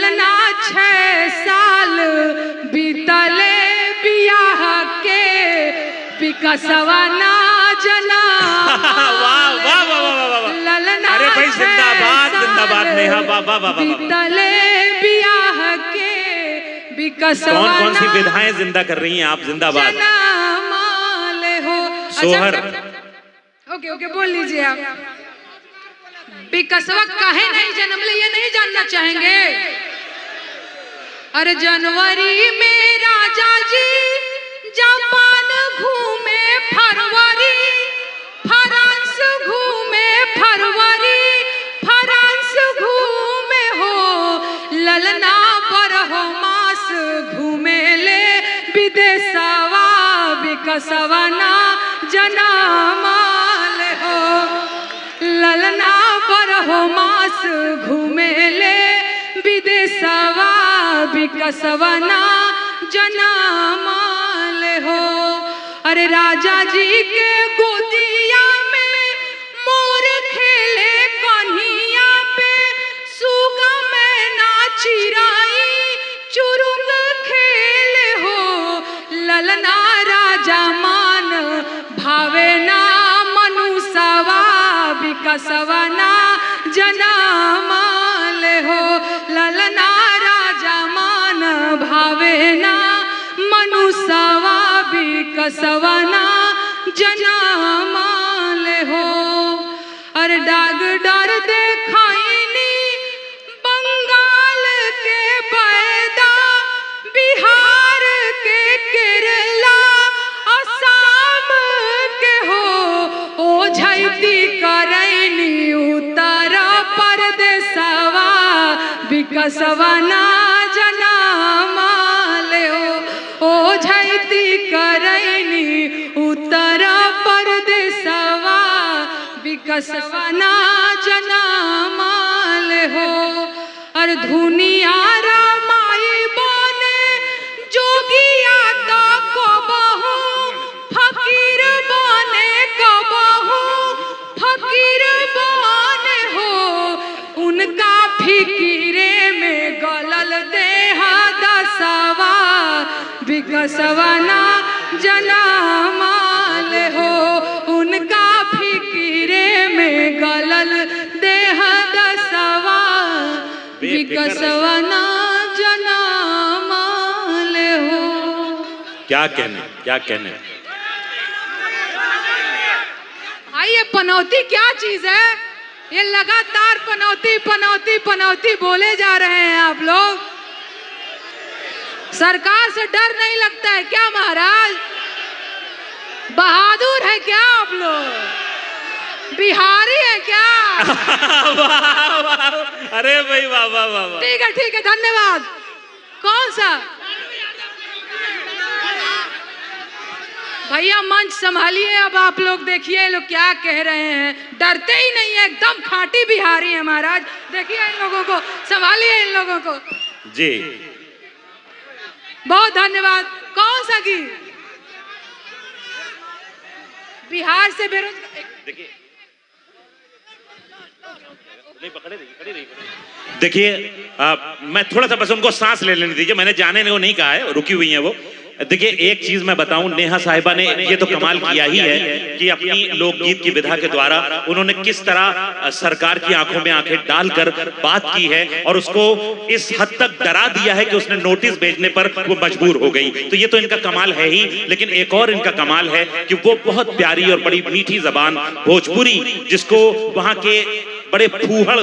ललना 6 साल बीतले बियाह के विकसवा ना जना। वाह वाह वाह वाह वाह। ललना अरे भाई जिंदाबाद जिंदाबाद नेहा, वाह वाह वाह वाह। बीतले बियाह के विकसवा कौन कौन सी विधाएं जिंदा कर रही हैं आप? जिंदाबाद। माले हो सोहर। ओके ओके बोल लीजिए आप। विकसवा काहे नहीं जन्म ले ये नहीं जानना चाहेंगे? अरे जनवरी में राजा जी जापान घूमे, फरवरी फ्रांस घूमे, फरवरी फ्रांस घूमे हो। ललना बरहो मास घूमे ले विदेशवा विकसवा ना जनामाल हो। ललना बरहो मास घूमे ले विदेशवा विकसवा ना जनामाल हो। अरे राजा जी के गोदिया में मोर खेले कन्हिया पे, सुगा में ना चिराई चुरुंग खेले हो। ललना राजा मान भावे ना मनुष्यवा विकसवा ना जनामाल हो। ललना राजा मान भावे ना मनुष्यवा विकसवा ना जनामाल हो। अरे डाग डर देखाइनी बंगाल के बैदा, बिहार के केरला असम के हो। ओ झैती करैनी उत्तर प्रदेशवा विकसवा ना जनामाल हो। ओ झैती करैनी उत्तर प्रदेशवा विकसवा ना जनामाल हो। और धुनिया रामाई बने जोगिया तो कबहू, फकीर बने कबहू फकीर बने हो। उनका फिकीरे में गलल देह दसवा विकसवा ना जनामाल हो। उनका फिकीरे में गलल देह दसवा विकसवा ना जनामाल हो। क्या कहने क्या कहने। भाई ये पनौती क्या चीज है? ये लगातार पनौती पनौती पनौती बोले जा रहे हैं आप लोग। सरकार से डर नहीं लगता है क्या महाराज? बहादुर है क्या आप लोग? बिहारी है क्या? वाह वाह। अरे भाई वाह वाह वाह। ठीक है धन्यवाद। कौन सा भैया मंच संभालिए। अब आप लोग देखिए लोग क्या कह रहे हैं। डरते ही नहीं है, एकदम खाटी बिहारी है महाराज। देखिए इन लोगों को, संभालिए इन लोगों को जी। बहुत धन्यवाद। कौन सा गीत? बिहार से बेरोजगार। देखिए देखिए मैं थोड़ा सा बस उनको सांस ले लेने दीजिए। मैंने जाने को नहीं कहा है, रुकी हुई है वो। देखिए एक चीज मैं बताऊं, नेहा साहिबा ने ये तो कमाल किया ही है कि अपनी लोकगीत की विधा के द्वारा उन्होंने किस तरह सरकार की आंखों में आंखें डालकर बात की है और उसको इस हद तक डरा दिया है कि उसने नोटिस भेजने पर वो मजबूर हो गई। तो ये तो इनका कमाल है ही, लेकिन एक और इनका कमाल है कि वो बहुत प्यारी और बड़ी मीठी जबान भोजपुरी, जिसको वहां के बड़े फूहड़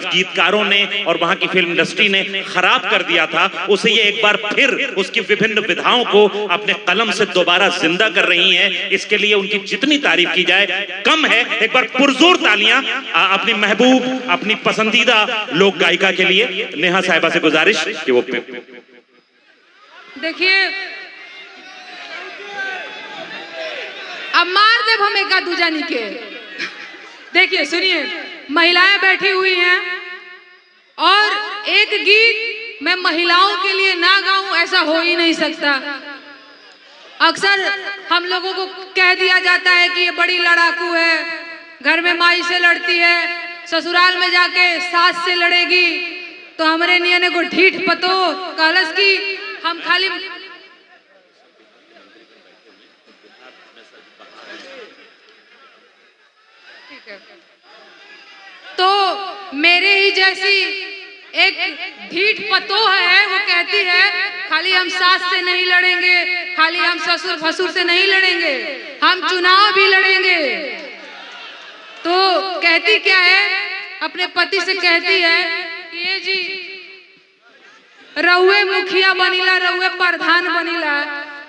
गीतकारों ने और वहां की फिल्म इंडस्ट्री ने खराब कर दिया था, उसे ये एक बार फिर उसकी विभिन्न विधाओं को अपने कलम से दोबारा जिंदा कर रही हैं। इसके लिए उनकी जितनी तारीफ की जाए कम है। एक बार पुरजोर तालियां अपनी महबूब, अपनी पसंदीदा लोक गायिका के लिए। नेहा साहिबा से गुजारिश कि वो देखिए अब मार दे हम एक दूजानी के। देखिए सुनिए, महिलाएं बैठी हुई हैं और एक गीत मैं महिलाओं के लिए ना गाऊं ऐसा हो ही नहीं सकता। अक्सर हम लोगों को कह दिया जाता है कि ये बड़ी लड़ाकू है, घर में माई से लड़ती है, ससुराल में जाके सास से लड़ेगी, तो हमरे नियने को ढीठ पतो कहलस कि हम खाली तो मेरे ही जैसी एक ढीठ पतो है, वो कहती है खाली हम सास से नहीं लड़ेंगे, खाली हम ससुर भसुर से नहीं लड़ेंगे, हम चुनाव भी लड़ेंगे। तो कहती क्या है, अपने पति से कहती है कि ये जी रउए मुखिया बनीला, रउए प्रधान बनीला,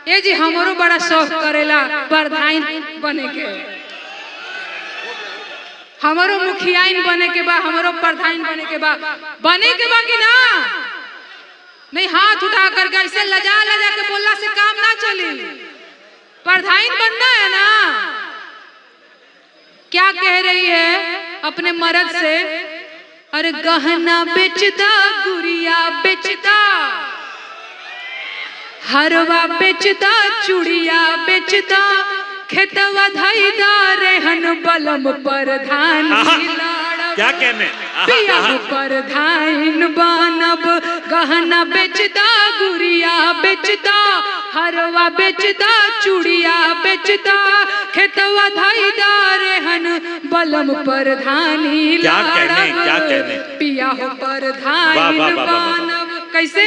ये जी हमरो बड़ा शौक करेला प्रधान बने के, हमारो मुखियाइन बने के बा, हमारो प्रधान बने के बा कि ना? नहीं, हाथ उठा करके ऐसे लजा लजा के बोलना से काम ना चली, प्रधान बनना है ना। क्या कह रही है अपने मर्द से, अरे गहना बेचदा, गुड़िया बेचदा, हरवा बेचदा, चूड़िया बेचदा, खेतवा धैदा, रेहन बलम प्रधान क्या कहने पिया प्रधान बनब, गहना बेचदा, गुड़िया बेचदा, हरवा बेचदा, चूड़िया बेचदा, खेतवा धैदा, रेहन बलम प्रधानी लड़ब, पिया प्रधान बनब। कैसे?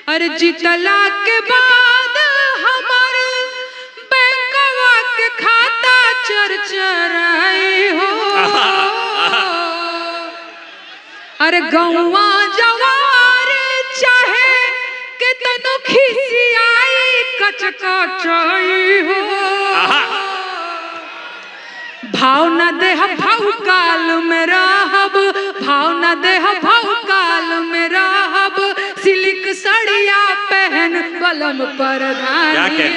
अरे जितला के बाद हमार बैंकवा के खाता चरचराई हो, अरे गौवा जवार चाहे के तनो खिसियाई कचकचाई हो, भाव न देह भाव काल में रहब, भाव न देह भाव काल में रहब, सिल्क सड़िया पहन बलम प्रधानी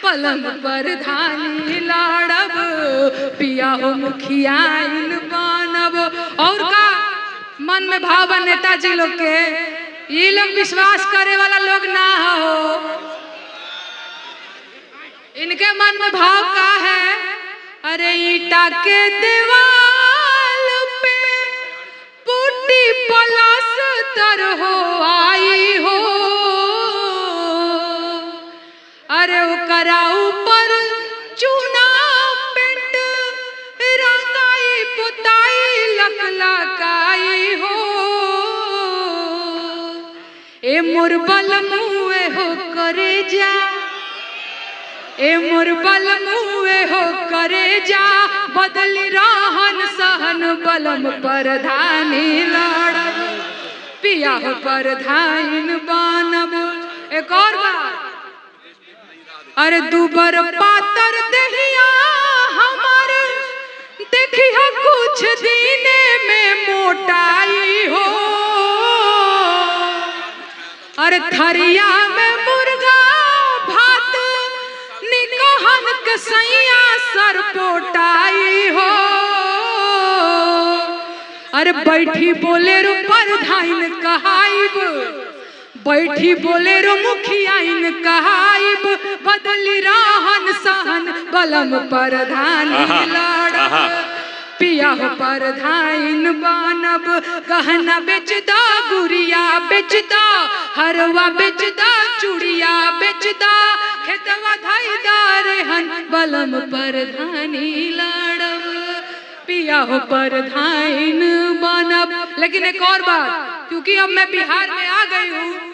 पलम प्रधानी लड़ब, पिया हो मुखियाइन बनब। और का मन में भाव बा नेताजी लोग के, ये लोग विश्वास करे वाला लोग ना हो, इनके मन में भाव का है, अरे ईटा के दीवाल पे पुट्टी पलस्तर हो आई हो, अरे ओकरा ऊपर चूना पेंट रंगाई पुताई लकलकाई हो, ए मुरबल मुए हो करे जा, ए मुरबल मुए हो करे जा, बदली रहन सहन बलम प्रधानी लड़ब, पिया हो प्रधान बनब। एक और बात, अरे दुबर पातर दहिया हमारे देखिए कुछ दीने में मोटाई हो, अरे थरिया में मुर्गा भात निकहन के सैया सर पोटाई हो, अरे बैठी बोले रो प्रधान कहाइब, बैठी बोले रो मुखियाइन कहाइब, बदली रहन सहन बलम प्रधानी लड़ब, पिया हो प्रधान बनब, गहना बेचदा, गुड़िया बेचदा, हरवा बेचदा, चूड़िया बेचदा, खेतवा धैदा, रेहन बलम प्रधानी लड़ब, पिया हो प्रधान बनब। लेकिन एक और बात, क्योंकि अब मैं बिहार में आ गई हूँ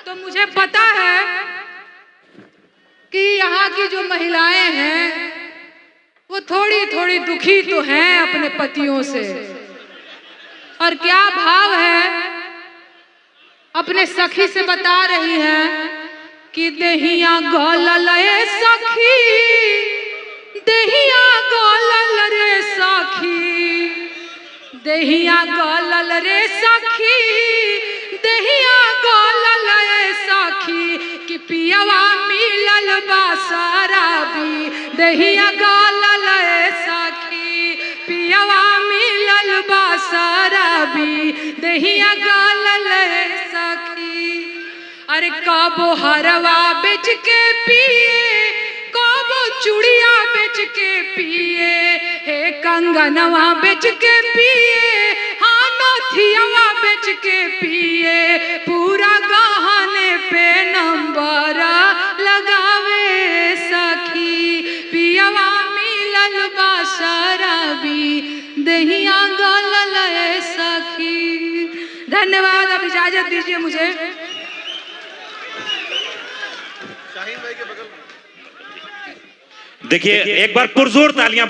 तो मुझे पता है कि यहाँ की जो महिलाएं हैं वो थोड़ी थोड़ी दुखी तो हैं अपने पतियों से, और क्या भाव है, अपने सखी से बता रही है कि देहिया गलल रे सखी, देहिया गलल रे सखी, देहिया गलल रे सखी, देहिया गलल रे सखी, कि पियवा मिलल बा शराबी, देहिया गलल रे सखी, पियवा मिलल बा शराबी, देहिया गलल रे सखी। अरे कबो हरवा बेच के पिए, कबो चूड़िया बेच के पिए, हे कंगनवा बेच के पिए, हाँ नथियावा बच के पिए, पूरा गहने पे नंबर लगावे सखी, पियवा मिलल बा शराबी, दहिया गलल सखी। धन्यवाद। अब इजाजत दीजिए मुझे। देखिए एक बार पुरजोर तालियां